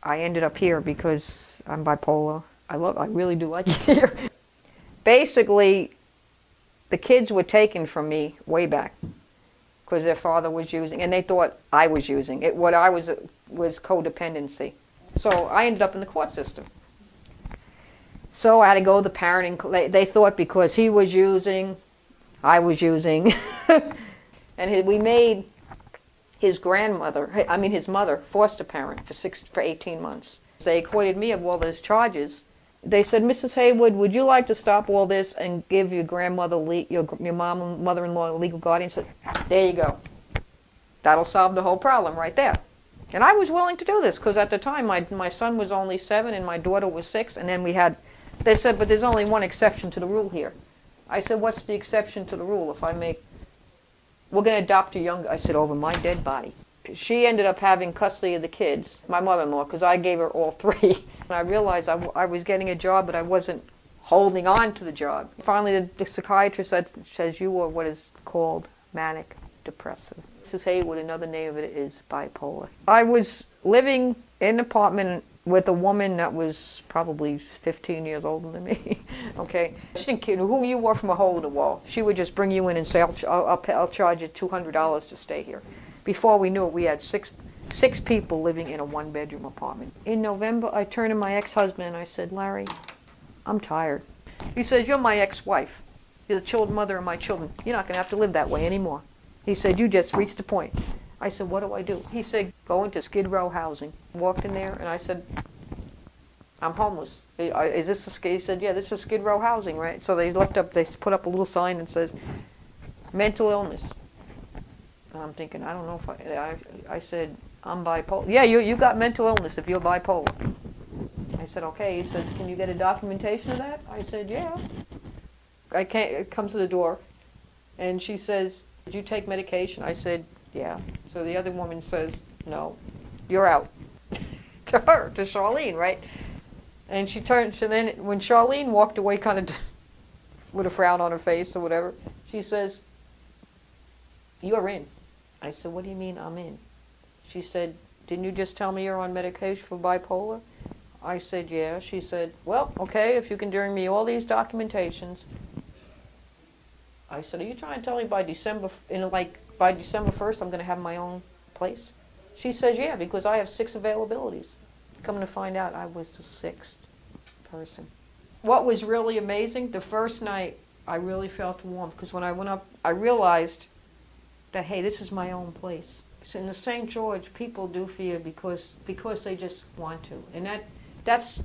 I ended up here because I'm bipolar. I really do like it here. Basically, the kids were taken from me way back because their father was using, and they thought I was using it. What I was codependency. So I ended up in the court system. So I had to go to the parenting. They thought because he was using, I was using, and we made his grandmother, I mean his mother, foster parent for 18 months. They acquitted me of all those charges. They said, Mrs. Haywood, would you like to stop all this and give your grandmother, your mom and mother-in-law legal guardian? I said, there you go. That'll solve the whole problem right there. And I was willing to do this because at the time my son was only 7 and my daughter was 6. And then they said, but there's only one exception to the rule here. I said, what's the exception to the rule? If we're going to adopt a young, I said, over my dead body. She ended up having custody of the kids, my mother-in-law, because I gave her all 3. And I realized I was getting a job, but I wasn't holding on to the job. Finally, the psychiatrist says you are what is called manic depressive. Mrs. Haywood, another name of it is bipolar. I was living in an apartment with a woman that was probably 15 years older than me. Okay, she didn't care who you were from a hole in the wall. She would just bring you in and say, I'll charge you $200 to stay here. Before we knew it, we had six people living in a 1-bedroom apartment. In November, I turned to my ex-husband and I said, Larry, I'm tired. He says, you're my ex-wife. You're the mother of my children. You're not going to have to live that way anymore. He said, you just reached the point. I said, what do I do? He said, go into Skid Row housing. Walked in there and I said, I'm homeless. Is this a Skid? He said, yeah, this is Skid Row housing, right? So they put up a little sign that says, mental illness. And I'm thinking, I don't know if I said, I'm bipolar. Yeah, you got mental illness if you're bipolar. I said, okay. He said, can you get a documentation of that? I said, yeah. I come to the door, and she says, did you take medication? I said, yeah. So the other woman says, no, you're out. To her, to Charlene, right? And she turned, so then when Charlene walked away kind of with a frown on her face or whatever, she says, you're in. I said, what do you mean I'm in? She said, didn't you just tell me you're on medication for bipolar? I said, yeah. She said, well, okay, if you can bring me all these documentations. I said, are you trying to tell me by December 1st I'm going to have my own place? She says, yeah, because I have 6 availabilities. Coming to find out, I was the 6th person. What was really amazing, the first night I really felt warm because when I went up, I realized that, hey, this is my own place. So in the St. George, people do fear because they just want to. And that's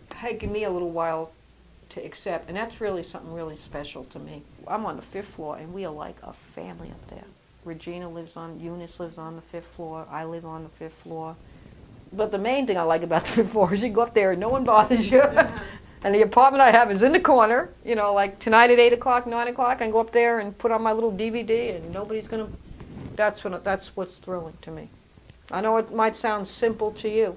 taken me a little while to accept, and that's really something really special to me. I'm on the 5th floor, and we are like a family up there. Eunice lives on the 5th floor, I live on the 5th floor. But the main thing I like about the 5th floor is you go up there and no one bothers you. And the apartment I have is in the corner, you know, like tonight at 8 o'clock, 9 o'clock, I can go up there and put on my little DVD and nobody's going to, that's what's thrilling to me. I know it might sound simple to you.